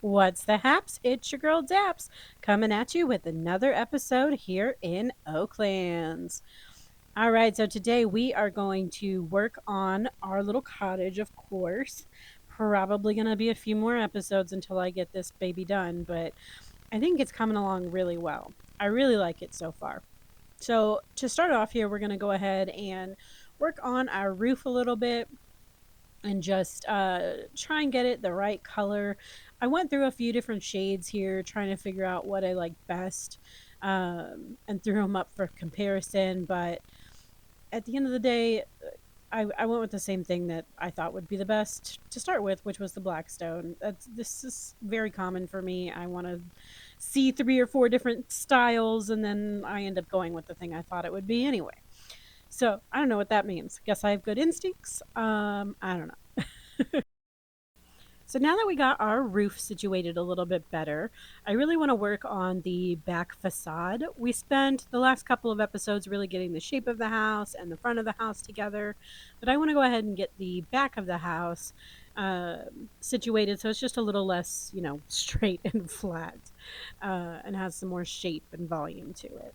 What's the haps? It's your girl Daps coming at you with another episode here in Oaklands. All right, so today we are going to work on our little cottage, of course. Probably going to be a few more episodes until I get this baby done, but I think it's coming along really well. I really like it so far. So, to start off here, we're going to go ahead and work on our roof a little bit and just try and get it the right color. I went through a few different shades here, trying to figure out what I like best, and threw them up for comparison. But at the end of the day, I went with the same thing that I thought would be the best to start with, which was the Blackstone. This is very common for me. I want to see three or four different styles, and then I end up going with the thing I thought it would be anyway. So I don't know what that means. Guess I have good instincts. I don't know. So now that we got our roof situated a little bit better, I really want to work on the back facade. We spent the last couple of episodes really getting the shape of the house and the front of the house together, but I want to go ahead and get the back of the house situated so it's just a little less, straight and flat, and has some more shape and volume to it.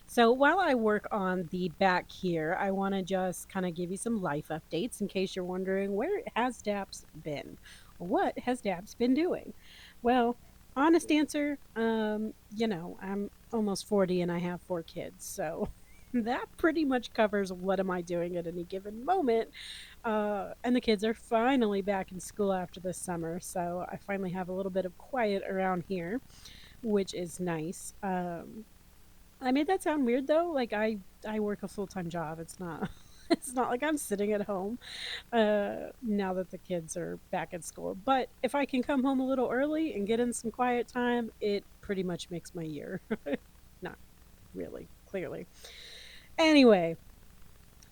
So while I work on the back here, I want to just kind of give you some life updates in case you're wondering where has Daps been? What has Daps been doing? Well, honest answer, I'm almost 40 and I have 4 kids. So that pretty much covers what am I doing at any given moment. And the kids are finally back in school after this summer. So I finally have a little bit of quiet around here, which is nice. I made that sound weird though. Like I work a full-time job. It's not it's not like I'm sitting at home now that the kids are back at school. But if I can come home a little early and get in some quiet time, it pretty much makes my year. Not really, clearly. Anyway,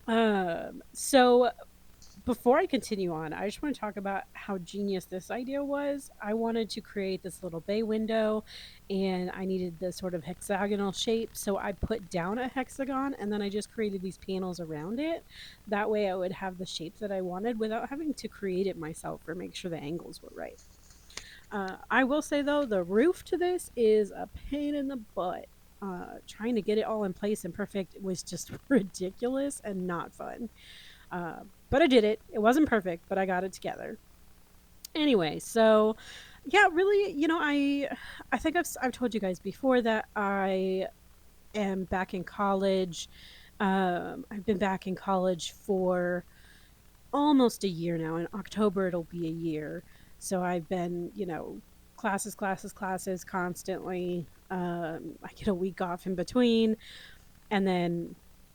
so before I continue on, I just want to talk about how genius this idea was. I wanted to create this little bay window and I needed the sort of hexagonal shape. So I put down a hexagon and then I just created these panels around it. That way I would have the shape that I wanted without having to create it myself or make sure the angles were right. I will say though, the roof to this is a pain in the butt. Trying to get it all in place and perfect was just ridiculous and not fun. But I did it. It wasn't perfect, but I got it together. Anyway, so yeah, really, I think I've told you guys before that I am back in college. I've been back in college for almost a year now. In October, it'll be a year. So I've been, classes constantly. I get a week off in between, and then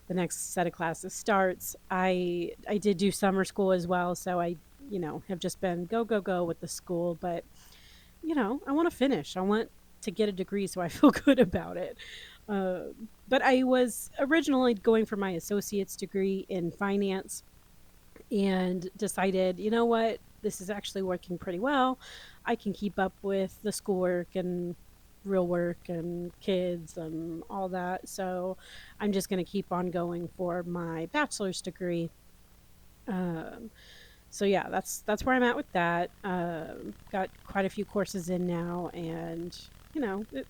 the next set of classes starts. I did do summer school as well, so I have just been go go go with the school, but I want to finish. I want to get a degree so I feel good about it. Uh, but I was originally going for my associate's degree in finance and decided, you know what, this is actually working pretty well. I can keep up with the schoolwork and real work and kids and all that. So I'm just going to keep on going for my bachelor's degree. Um, so yeah, that's where I'm at with that. Got quite a few courses in now, and you know, it,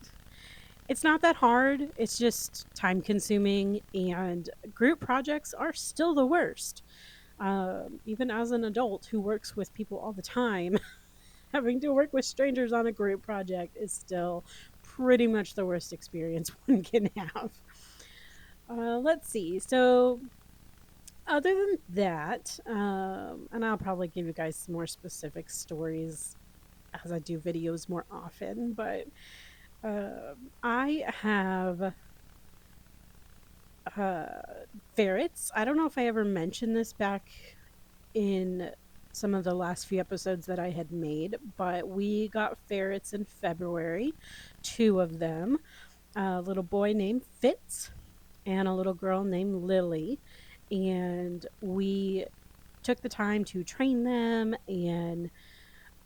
it's not that hard. It's just time consuming, and group projects are still the worst. Even as an adult who works with people all the time, having to work with strangers on a group project is still pretty much the worst experience one can have. Let's see. So, other than that, and I'll probably give you guys some more specific stories as I do videos more often, but I have uh, ferrets. I don't know if I ever mentioned this back in some of the last few episodes that I had made, but we got ferrets in February, two of them, a little boy named Fitz and a little girl named Lily. And we took the time to train them and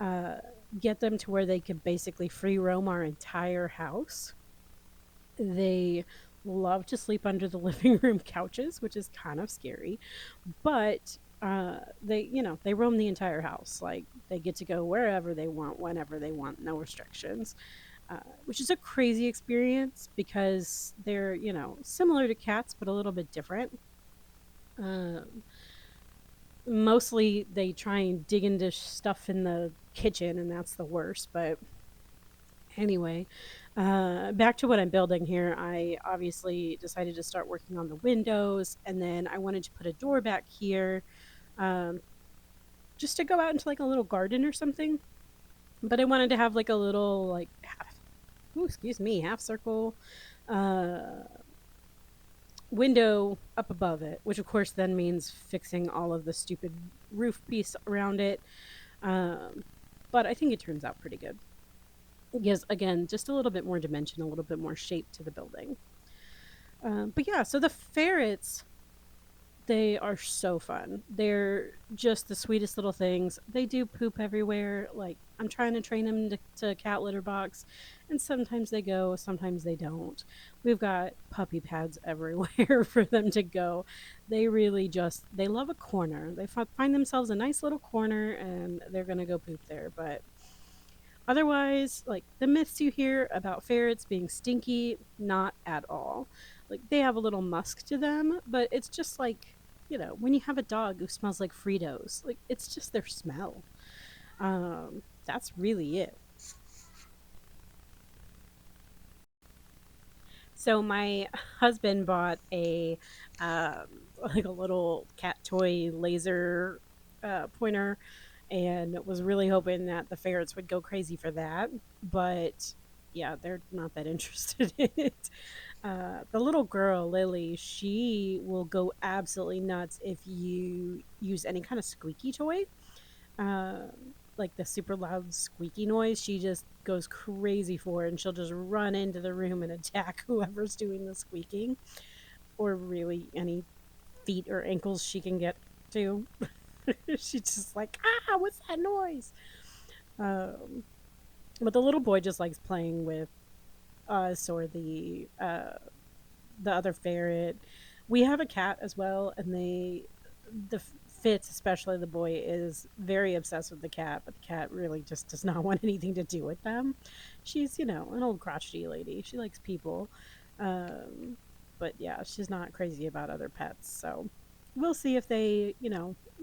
uh, get them to where they could basically free roam our entire house. They love to sleep under the living room couches, which is kind of scary, but They roam the entire house. Like they get to go wherever they want, whenever they want, no restrictions. Which is a crazy experience because they're similar to cats but a little bit different. Um, Mostly they try and dig into stuff in the kitchen, and that's the worst. But anyway, back to what I'm building here. I obviously decided to start working on the windows, and then I wanted to put a door back here, um, just to go out into like a little garden or something. But I wanted to have like a little like half, ooh, excuse me, half circle uh, window up above it, which of course then means fixing all of the stupid roof piece around it. Um, but I think it turns out pretty good. It gives, again, just a little bit more dimension, a little bit more shape to the building. But yeah, so the ferrets, they are so fun. They're just the sweetest little things. They do poop everywhere. Like, I'm trying to train them to cat litter box, and sometimes they go, sometimes they don't. We've got puppy pads everywhere for them to go. They really just, they love a corner. They find themselves a nice little corner, and they're going to go poop there. But otherwise, like the myths you hear about ferrets being stinky, not at all. Like they have a little musk to them, but it's just like, when you have a dog who smells like Fritos, like it's just their smell. That's really it. So my husband bought a um, like a little cat toy laser pointer, and was really hoping that the ferrets would go crazy for that. But yeah, they're not that interested in it. The little girl Lily, she will go absolutely nuts if you use any kind of squeaky toy, like the super loud squeaky noise. She just goes crazy for it, and she'll just run into the room and attack whoever's doing the squeaking, or really any feet or ankles she can get to. She's just like, ah, what's that noise? Um, but the little boy just likes playing with us or the other ferret. We have a cat as well, and the Fitz, especially the boy, is very obsessed with the cat, but the cat really just does not want anything to do with them. She's, an old crotchety lady. She likes people. Um, but yeah, she's not crazy about other pets. So we'll see if they,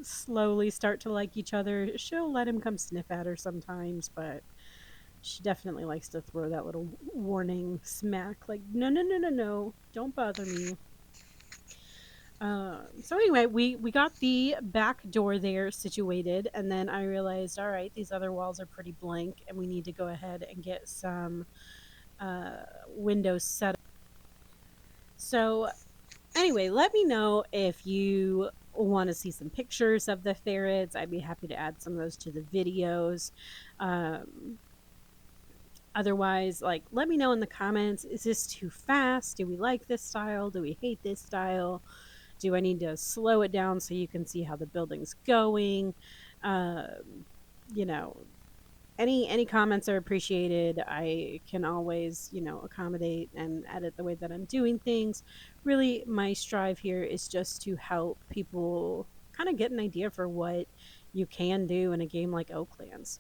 slowly start to like each other. She'll let him come sniff at her sometimes, but she definitely likes to throw that little warning smack, like, no, no, no, no, no, don't bother me. So anyway, we got the back door there situated, and then I realized, all right, these other walls are pretty blank, and we need to go ahead and get some windows set up. So anyway, let me know if you want to see some pictures of the ferrets. I'd be happy to add some of those to the videos. Um, Otherwise, like, let me know in the comments, is this too fast? Do we like this style? Do we hate this style? Do I need to slow it down so you can see how the building's going? Um, you know, any comments are appreciated. I can always, accommodate and edit the way that I'm doing things. Really, my strive here is just to help people kind of get an idea for what you can do in a game like Oaklands.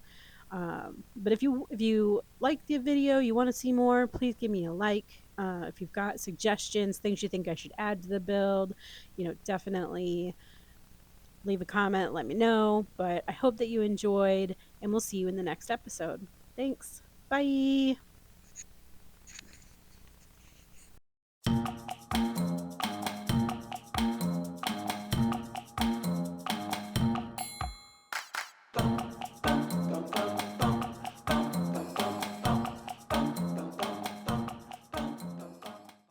But if you like the video, you want to see more, please give me a like. If you've got suggestions, things you think I should add to the build, definitely leave a comment, let me know. But I hope that you enjoyed, and we'll see you in the next episode. Thanks. Bye.